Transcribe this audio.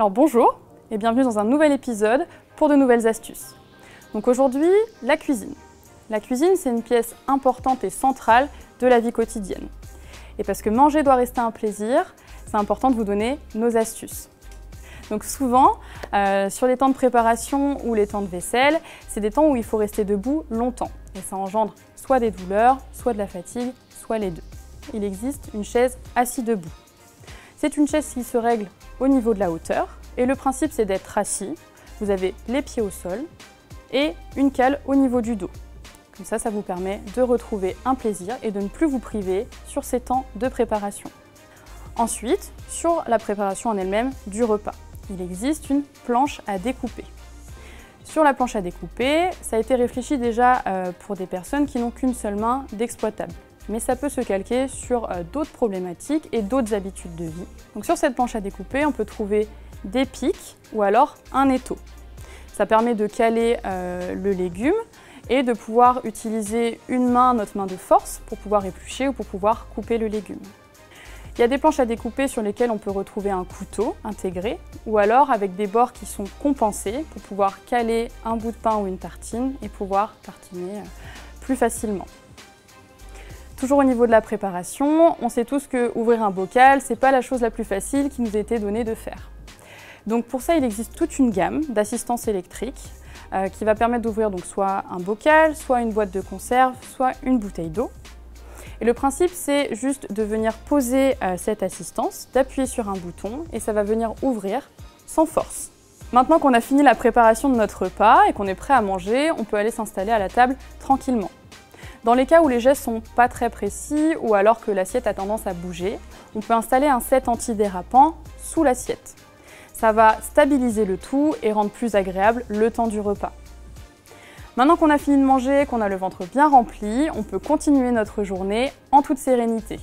Alors bonjour et bienvenue dans un nouvel épisode pour de nouvelles astuces. Donc aujourd'hui, la cuisine. La cuisine, c'est une pièce importante et centrale de la vie quotidienne. Et parce que manger doit rester un plaisir, c'est important de vous donner nos astuces. Donc souvent, sur les temps de préparation ou les temps de vaisselle, c'est des temps où il faut rester debout longtemps. Et ça engendre soit des douleurs, soit de la fatigue, soit les deux. Il existe une chaise assis debout. C'est une chaise qui se règle au niveau de la hauteur. Et le principe, c'est d'être assis. Vous avez les pieds au sol et une cale au niveau du dos. Comme ça vous permet de retrouver un plaisir et de ne plus vous priver sur ces temps de préparation. Ensuite, sur la préparation en elle-même du repas, il existe une planche à découper. Sur la planche à découper, ça a été réfléchi déjà pour des personnes qui n'ont qu'une seule main d'exploitable. Mais ça peut se calquer sur d'autres problématiques et d'autres habitudes de vie. Donc sur cette planche à découper, on peut trouver des pics ou alors un étau. Ça permet de caler le légume et de pouvoir utiliser une main, notre main de force, pour pouvoir éplucher ou pour pouvoir couper le légume. Il y a des planches à découper sur lesquelles on peut retrouver un couteau intégré ou alors avec des bords qui sont compensés pour pouvoir caler un bout de pain ou une tartine et pouvoir tartiner plus facilement. Toujours au niveau de la préparation, on sait tous que ouvrir un bocal, c'est pas la chose la plus facile qui nous a été donnée de faire. Donc pour ça, il existe toute une gamme d'assistance électrique qui va permettre d'ouvrir donc soit un bocal, soit une boîte de conserve, soit une bouteille d'eau. Et le principe, c'est juste de venir poser cette assistance, d'appuyer sur un bouton et ça va venir ouvrir sans force. Maintenant qu'on a fini la préparation de notre repas et qu'on est prêt à manger, on peut aller s'installer à la table tranquillement. Dans les cas où les gestes sont pas très précis ou alors que l'assiette a tendance à bouger, on peut installer un set antidérapant sous l'assiette. Ça va stabiliser le tout et rendre plus agréable le temps du repas. Maintenant qu'on a fini de manger, qu'on a le ventre bien rempli, on peut continuer notre journée en toute sérénité.